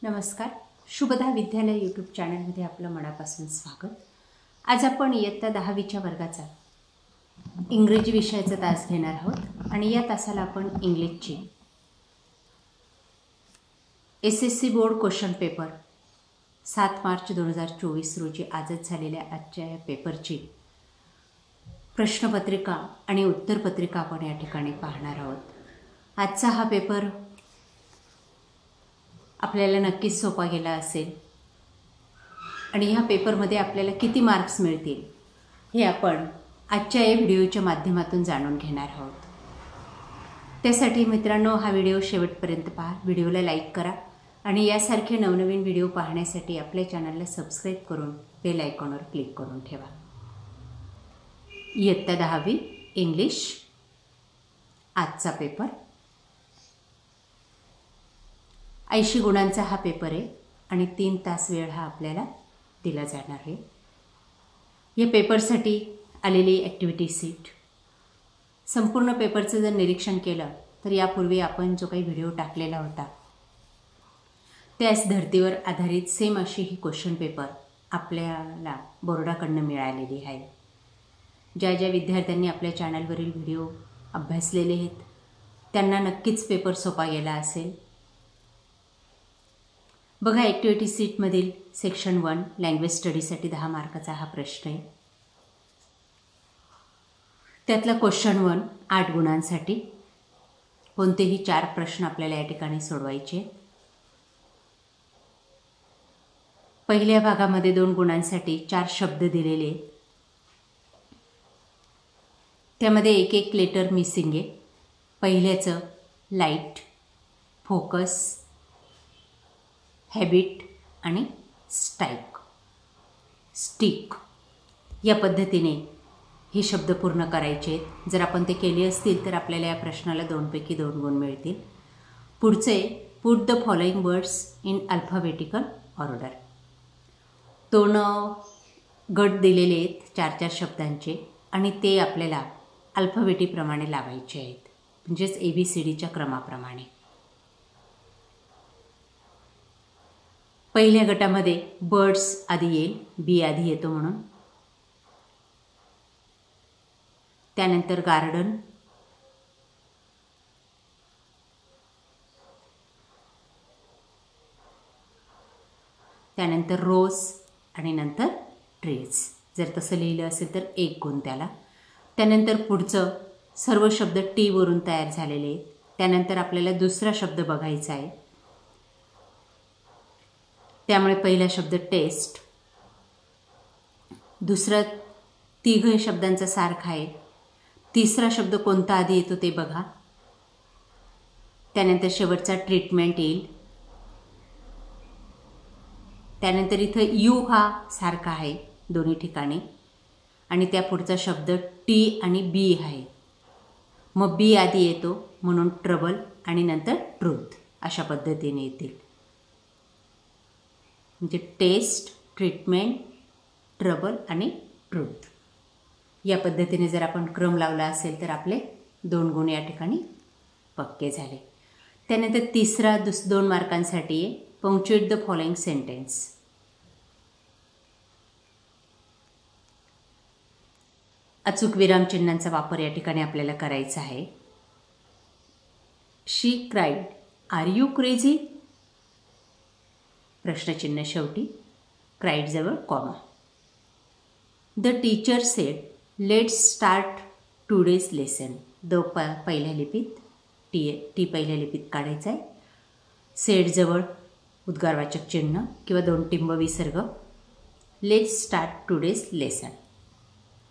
नमस्कार. शुभदा विद्यालय यूट्यूब चॅनलमध्ये आपलं मनापासून स्वागत. आज आपण इयत्ता 10वीच्या वर्गाचा इंग्रजी विषयाचा तास घेणार आहोत आणि या तासाला आपण इंग्लिशची SSC board question paper 7 March 2024 रोजी आजच झालेल्या आजच्या या पेपरची प्रश्नपत्रिका आणि उत्तरपत्रिका आपण या ठिकाणी पाहणार आहोत. आजचा हा पेपर आपल्याला नक्कीच सोपा गेला असेल आणि ह्या पेपरमध्ये आपल्याला किती मार्क्स मिळतील हे आपण आजच्या या व्हिडिओच्या माध्यमातून जाणून घेणार आहोत. त्यासाठी मित्रांनो, हा व्हिडिओ शेवटपर्यंत पहा, व्हिडिओला लाईक करा आणि यासारखे नवनवीन व्हिडिओ पाहण्यासाठी आपल्या चॅनलला सबस्क्राईब करून बेल आयकॉनवर क्लिक करून ठेवा. इयत्ता 10वी इंग्लिश आजचा पेपर 80 गुणांचा हा पेपर आहे आणि 3 तास वेळ हा आपल्याला दिला जाणार आहे. या पेपरसाठी आलेली ॲक्टिव्हिटी सीट, संपूर्ण पेपरचं जर निरीक्षण केलं तर यापूर्वी आपण जो काही व्हिडिओ टाकलेला होता त्याच धर्तीवर आधारित सेम अशी ही क्वेश्चन पेपर आपल्याला बोर्डाकडनं मिळालेली आहे. ज्या ज्या विद्यार्थ्यांनी आपल्या चॅनलवरील व्हिडिओ अभ्यासलेले आहेत त्यांना नक्कीच पेपर सोपा गेला असेल. बघा, ॲक्टिव्हिटी सीटमधील सेक्शन 1 लँग्वेज स्टडीसाठी 10 मार्काचा हा प्रश्न आहे. त्यातला क्वेश्चन 1 8 गुणांसाठी कोणतेही 4 प्रश्न आपल्याला या ठिकाणी सोडवायचे. पहिल्या भागामध्ये 2 गुणांसाठी 4 शब्द दिलेले, त्यामध्ये एक एक लेटर मिसिंग आहे. पहिल्याचं लाईट, फोकस, हॅबिट आणि स्टिक या पद्धतीने हे शब्द पूर्ण करायचे आहेत. जर आपण ते केले असतील तर आपल्याला या प्रश्नाला 2 पैकी 2 गुण मिळतील. पुढचे put the following words in alphabetical order. 2 गट दिलेले आहेत 4-4 शब्दांचे आणि ते आपल्याला अल्फाबेटीप्रमाणे लावायचे आहेत, म्हणजेच ABCDच्या क्रमाप्रमाणे. पहिल्या गटामध्ये बर्ड्स आधी येईल, बी आधी येतो म्हणून. त्यानंतर गार्डन, त्यानंतर रोज आणि नंतर ट्रीज. जर तसं लिहिलं असेल तर 1 गुण त्याला. त्यानंतर पुढचं सर्व शब्द टी वरून तयार झालेले आहेत. त्यानंतर आपल्याला दुसरा शब्द बघायचा आहे, त्यामुळे पहिला शब्द टेस्ट, दुसरा 3 शब्दांचा सारखा आहे. तिसरा शब्द कोणता आधी येतो ते बघा. त्यानंतर शेवटचा ट्रीटमेंट येईल. त्यानंतर इथं यू हा सारखा आहे दोन्ही ठिकाणी आणि त्या पुढचा शब्द टी आणि बी आहे. मग बी आधी येतो म्हणून ट्रबल आणि नंतर ट्रूथ अशा पद्धतीने येतील. म्हणजे टेस्ट, ट्रीटमेंट, ट्रबल आणि ट्रूथ या पद्धतीने जर आपण क्रम लावला असेल तर आपले 2 गुण या ठिकाणी पक्के झाले. त्यानंतर तिसरा 2 मार्कांसाठी आहे पंक्च्युएट द फॉलोइंग सेंटेन्स. अचूक विरामचिन्हांचा वापर या ठिकाणी आपल्याला करायचा आहे. She cried, are you crazy? प्रश्नचिन्ह शेवटी, क्राईडजवळ comma. The teacher said let's start today's lesson. पहिल्या लिपीत, टी पहिल्या लिपीत काढायचा आहे. सेडजवळ उद्गारवाचक चिन्ह किंवा 2 टिंब विसर्ग. Let's start today's lesson,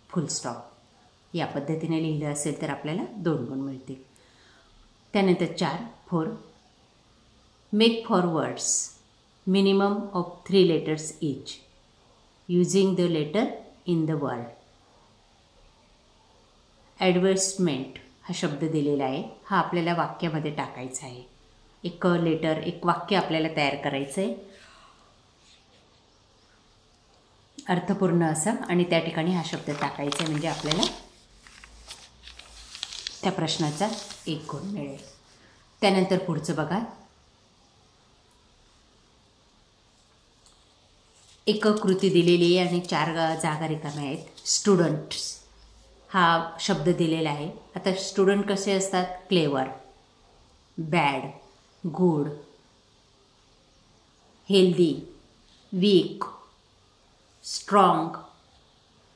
full stop या पद्धतीने लिहिलं असेल तर आपल्याला 2 गुण मिळतील. त्यानंतर 4 make forwards minimum of 3 letters each using the letter in the word. Advertisement हा शब्द दिलेला आहे, हा आपल्याला वाक्यामध्ये टाकायचा आहे. एक वाक्य आपल्याला तयार करायचं आहे अर्थपूर्ण असं आणि त्या ठिकाणी हा शब्द टाकायचा आहे, म्हणजे आपल्याला त्या प्रश्नाचा 1 गुण मिळेल. त्यानंतर पुढचं बघा, एक कृती दिलेली आहे आणि 4 जागा रिकाम्या आहेत. स्टुडंट्स हा शब्द दिलेला आहे. आता स्टुडंट कसे असतात? Clever, bad, good, healthy, weak, strong.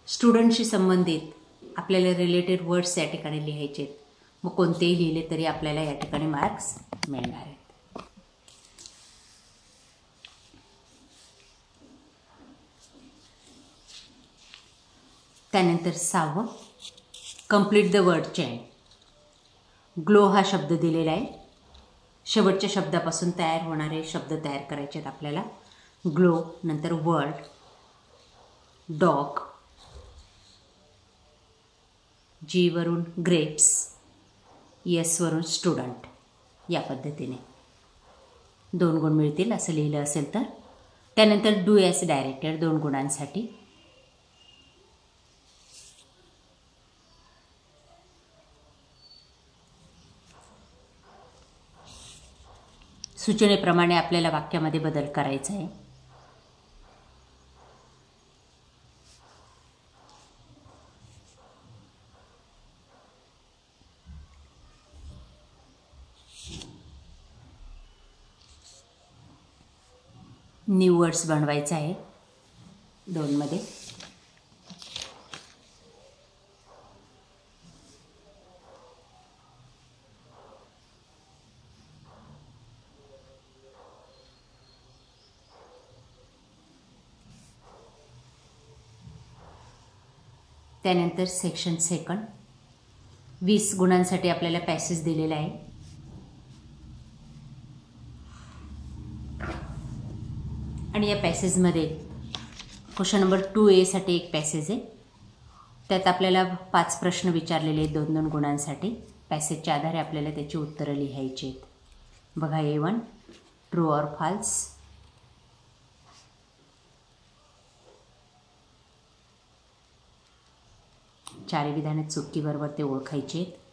स्टुडंटशी संबंधित आपल्याला रिलेटेड वर्ड्स या ठिकाणी लिहायचे आहेत. मग कोणतेही लिहिले तरी आपल्याला या ठिकाणी मार्क्स मिळणार आहेत. त्यानंतर 6वं, complete the word chain. Glow हा शब्द दिलेला आहे. शेवटच्या शब्दापासून तयार होणारे शब्द तयार करायचे आहेत आपल्याला. ग्लो, नंतर वर्ड, डॉग, जी वरून ग्रेप्स, यस वरून स्टुडंट. या पद्धतीने 2 गुण मिळतील असं लिहिलं असेल तर. त्यानंतर डू ॲज डायरेक्टेड 2 गुणांसाठी. सूचनेप्रमाणे आपल्याला वाक्यामध्ये बदल करायचा आहे. न्यू वर्ड्स बनवायचा आहे 2 मध्ये. त्यानंतर सेक्शन 2 20 गुणांसाठी आपल्याला पॅसेज दिलेला आहे. आणि या पॅसेजमध्ये क्वेश्चन नंबर 2A साठी एक पॅसेज आहे. त्यात आपल्याला 5 प्रश्न विचारलेले आहेत 2-2 गुणांसाठी. पॅसेजच्या आधारे आपल्याला त्याची उत्तरं लिहायची आहेत. बघा, A1 ट्रू ऑर फॉल्स, चारी विधाने चुकी बरोबर ते ओळखायचे आहेत.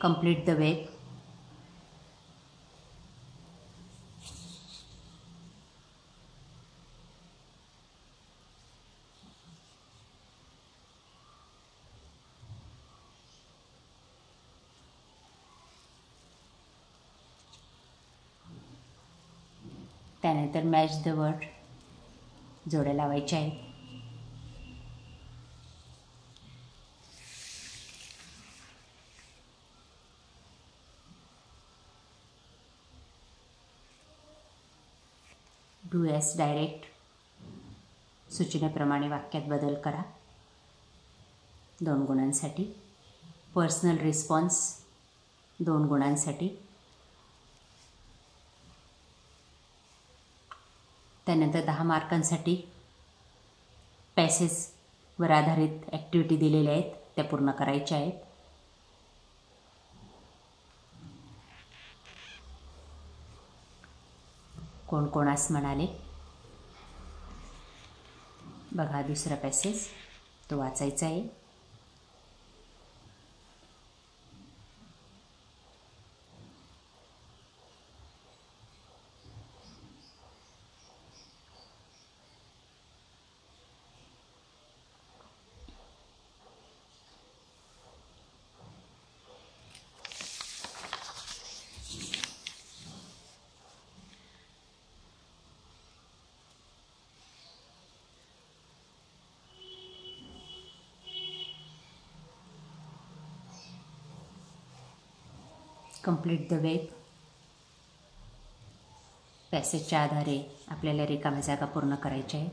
Complete the web. त्यानंतर मॅच द वर्ड, जोड्या लावायच्या आहेत. डू ॲज डायरेक्ट, सूचनेप्रमाणे वाक्यात बदल करा 2 गुणांसाठी. पर्सनल रिस्पॉन्स 2 गुणांसाठी. त्यानंतर 10 मार्कांसाठी पॅसेजवर आधारित ॲक्टिव्हिटी दिलेल्या आहेत, त्या पूर्ण करायच्या आहेत. कोण कोणास म्हणाले. बघा, दुसरा पॅसेज तो वाचायचा आहे. Complete the web. पॅसेजच्या आधारे आपल्याला रिकाम्या जागा पूर्ण करायच्या आहेत.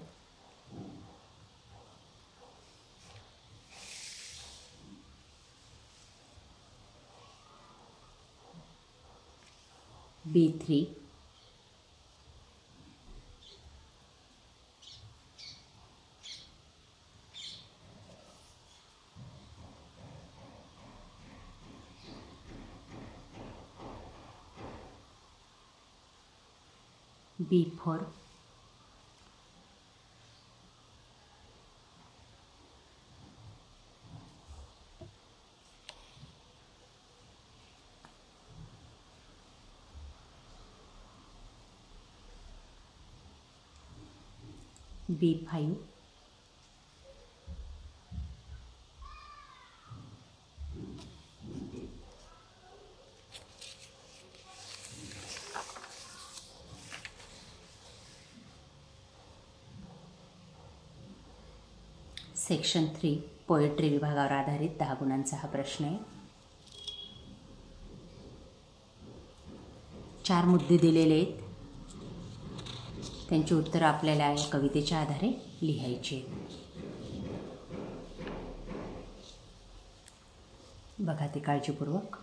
B3. B4. B5, section 3 poetry विभागावर आधारित 10 गुणांचा हा प्रश्न आहे. 4 मुद्दे दिलेले आहेत, त्यांची उत्तरं आपल्याला या कवितेच्या आधारे लिहायची आहेत. बघा ते काळजीपूर्वक.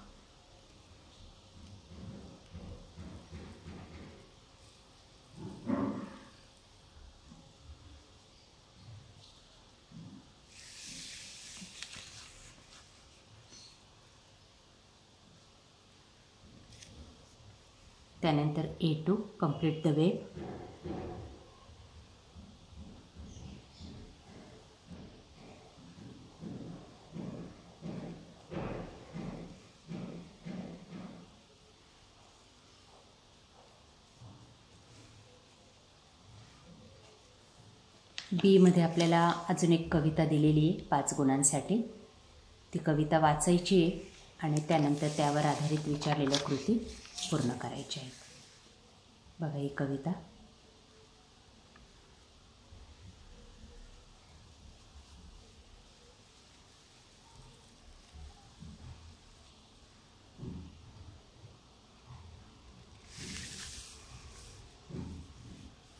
त्यानंतर A2 कंप्लीट द वेब, बी मध्ये आपल्याला अजून एक कविता दिलेली आहे 5 गुणांसाठी. ती कविता वाचायची आहे आणि त्यानंतर त्यावर आधारित विचारलेल्या कृती पूर्ण करायच्या आहेत. बघा ही कविता.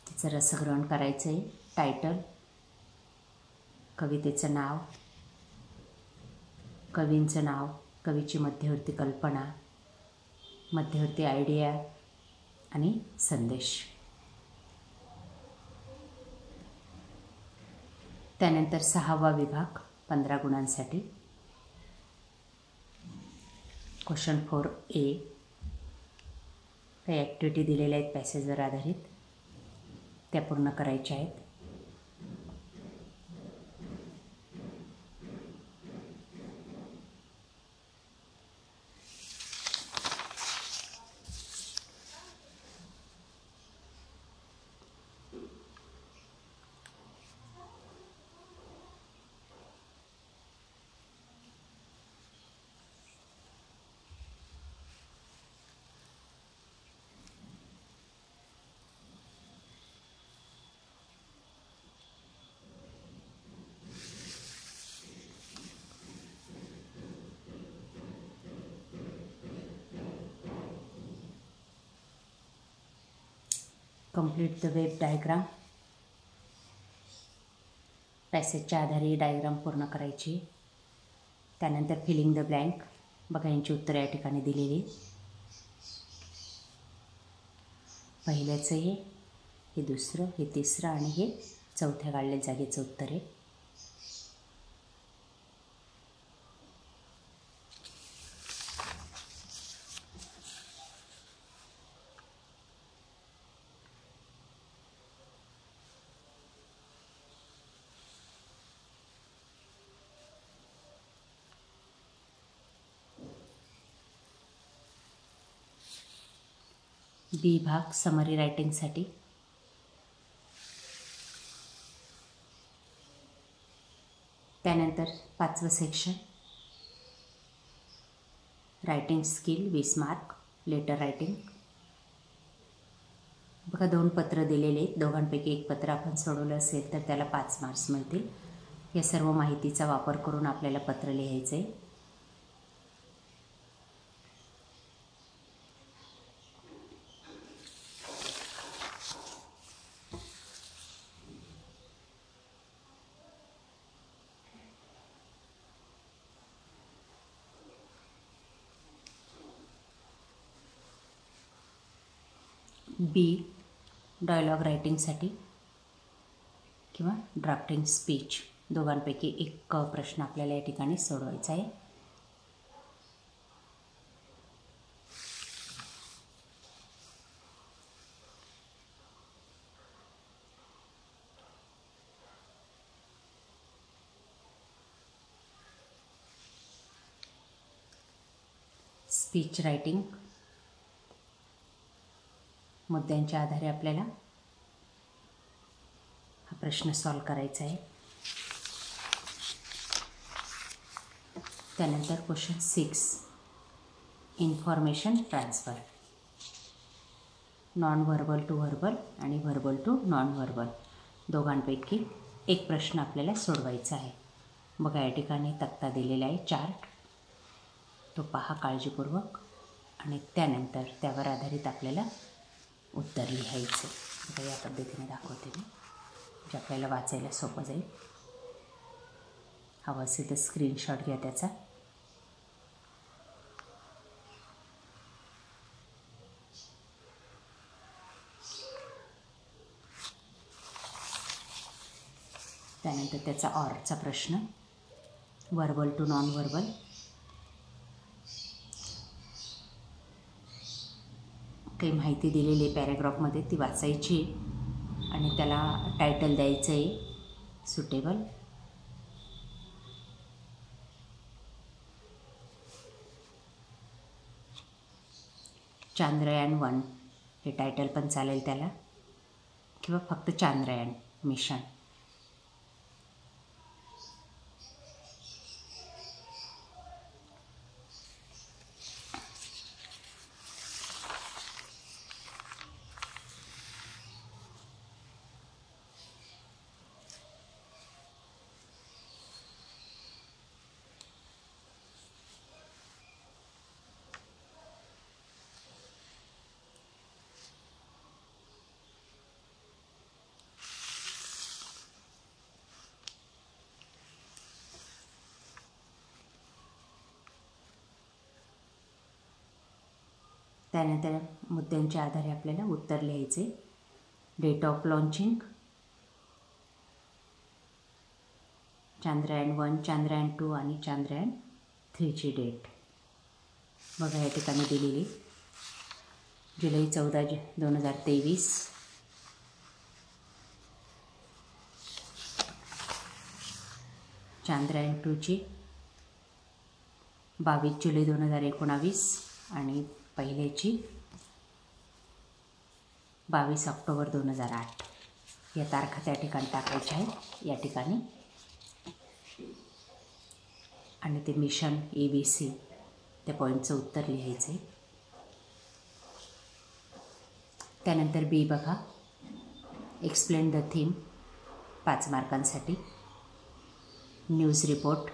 तिचं रसग्रहण करायचं आहे. टायटल, कवितेचं नाव, कवींचं नाव, कवीची मध्यवर्ती कल्पना, मध्यवर्ती आयडिया आणि संदेश. त्यानंतर 6वा विभाग 15 गुणांसाठी. क्वेश्चन 4A, काही ॲक्टिव्हिटी दिलेल्या आहेत पॅसेजवर आधारित, त्या पूर्ण करायच्या आहेत. कंप्लीट द वेब डायग्राम, पॅसेजच्या आधारे डायग्राम पूर्ण करायची. त्यानंतर फिलिंग द ब्लँक. बघा यांची उत्तरं या ठिकाणी दिलेली. पहिल्याचं हे दुसरं, हे तिसरं आणि हे चौथ्या काढलेल्या जागेचं उत्तर आहे. बी भाग समरी रायटिंगसाठी. त्यानंतर 5वं section writing skill 20 mark, letter writing. बघा 2 पत्र दिलेले आहेत, दोघांपैकी एक पत्र आपण सोडवलं असेल तर त्याला 5 मार्क्स मिळतील. या सर्व माहितीचा वापर करून आपल्याला पत्र लिहायचं आहे. बी डायलॉग रायटिंगसाठी किंवा ड्राफ्टिंग स्पीच, दोघांपैकी एक प्रश्न आपल्याला या ठिकाणी सोडवायचा आहे. स्पीच रायटिंग, मुद्द्यांच्या आधारे आपल्याला हा प्रश्न सॉल्व करायचा आहे. त्यानंतर question 6 information transfer. Non verbal to verbal आणि व्हर्बल टू नॉन व्हर्बल दोघांपैकी एक प्रश्न आपल्याला सोडवायचा आहे. बघा या ठिकाणी तक्ता दिलेला आहे, चार्ट. तो पहा काळजीपूर्वक आणि त्यानंतर त्यावर आधारित आपल्याला उत्तर लिहायचं. बघा या पद्धतीने दाखवते मी, जे आपल्याला वाचायला सोपं जाईल. हवं असेल तर स्क्रीनशॉट घ्या त्याचा. त्यानंतर त्याचा ऑरचा प्रश्न, व्हर्बल टू नॉन व्हर्बल. काही माहिती दिलेली पॅराग्राफमध्ये ती वाचायची आणि त्याला टायटल द्यायचं आहे सुटेबल. चांद्रयान-1 हे टायटल पण चालेल त्याला, किंवा फक्त चांद्रयान मिशन. त्यानंतर मुद्द्यांच्या आधारे आपल्याला उत्तर लिहायचे. डेट ऑफ लॉन्चिंग, चांद्रयान-1, चांद्रयान-2 आणि चांद्रयान-3ची डेट बघा या ठिकाणी दिलेली. जुलै 14, 2023. चांद्रयान-2ची 22 जुलै 2019 आणि पहिल्याची 22 ऑक्टोबर 2008. या तारखा त्या ठिकाणी टाकायच्या आहेत या ठिकाणी. आणि ते मिशन ABC त्या पॉईंटचं उत्तर लिहायचं आहे. त्यानंतर B बघा, एक्सप्लेन द थीम 5 मार्कांसाठी. News report,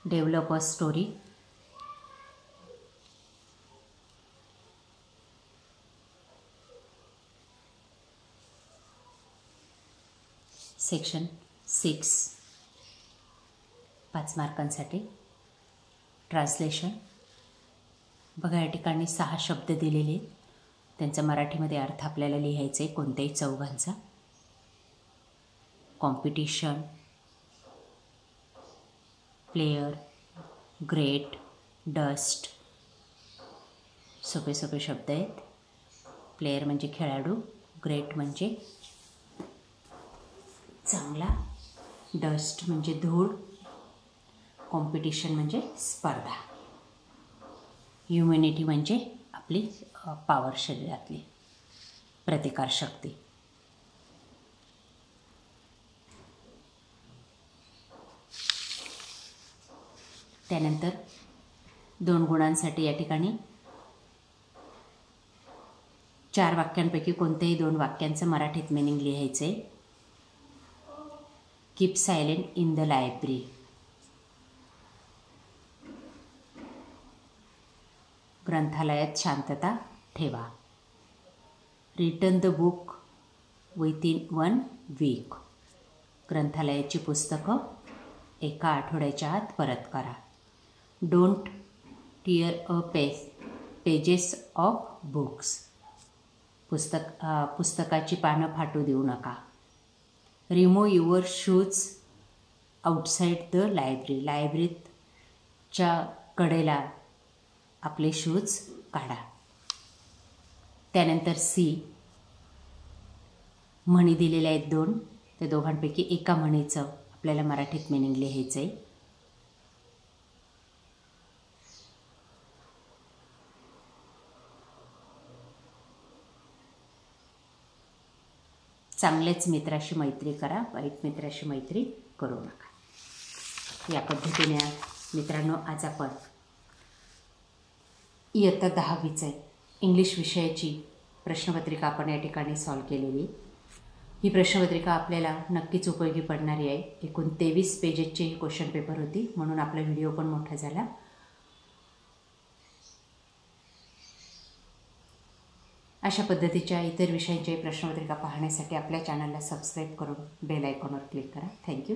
develop a story, section 6 5 मार्कांसाठी. ट्रान्सलेशन बघा या ठिकाणी 6 शब्द दिलेले, त्यांचा मराठीमध्ये अर्थ आपल्याला लिहायचा आहे कोणत्याही चौघांचा. Competition, player, great, dust. सोपे सोपे शब्द आहेत. प्लेयर म्हणजे खेळाडू, ग्रेट म्हणजे चांगला, डस्ट म्हणजे धूळ, कॉम्पिटिशन म्हणजे स्पर्धा, ह्युमॅनिटी म्हणजे आपली पॉवर, शरीरातली प्रतिकारशक्ती. त्यानंतर 2 गुणांसाठी या ठिकाणी 4 वाक्यांपैकी कोणत्याही 2 वाक्यांचं मराठीत मिनिंग लिहायचं आहे. Keep silent in the library, ग्रंथालयात शांतता ठेवा. Return the book within 1 week, ग्रंथालयाची पुस्तकं 1 आठवड्याच्या आत परत करा. Don't tear a pages of books, पुस्तकाची पानं फाटू देऊ नका. Remove your shoes outside the library, लायब्ररीच्या कडेला आपले शूज काढा. त्यानंतर C म्हणी दिलेल्या आहेत 2. त्या दोघांपैकी एका म्हणीचं आपल्याला मराठीत मिनिंग लिहायचं आहे. चांगल्याच मित्राशी मैत्री करा, वाईट मित्राशी मैत्री करू नका. या पद्धतीने मित्रांनो आज आपण इयत्ता 10वीचं इंग्लिश विषयाची प्रश्नपत्रिका आपण या ठिकाणी सॉल्व केलेली. ही प्रश्नपत्रिका आपल्याला नक्कीच उपयोगी पडणारी आहे. एकूण 23 पेजेसची ही क्वेश्चन पेपर होती, म्हणून आपला व्हिडिओ पण मोठा झाला. अशा पद्धतीच्या इतर विषयांची प्रश्नपत्रिका पाहण्यासाठी आपल्या चॅनलला सबस्क्राईब करून बेल आयकॉनवर क्लिक करा. थँक्यू.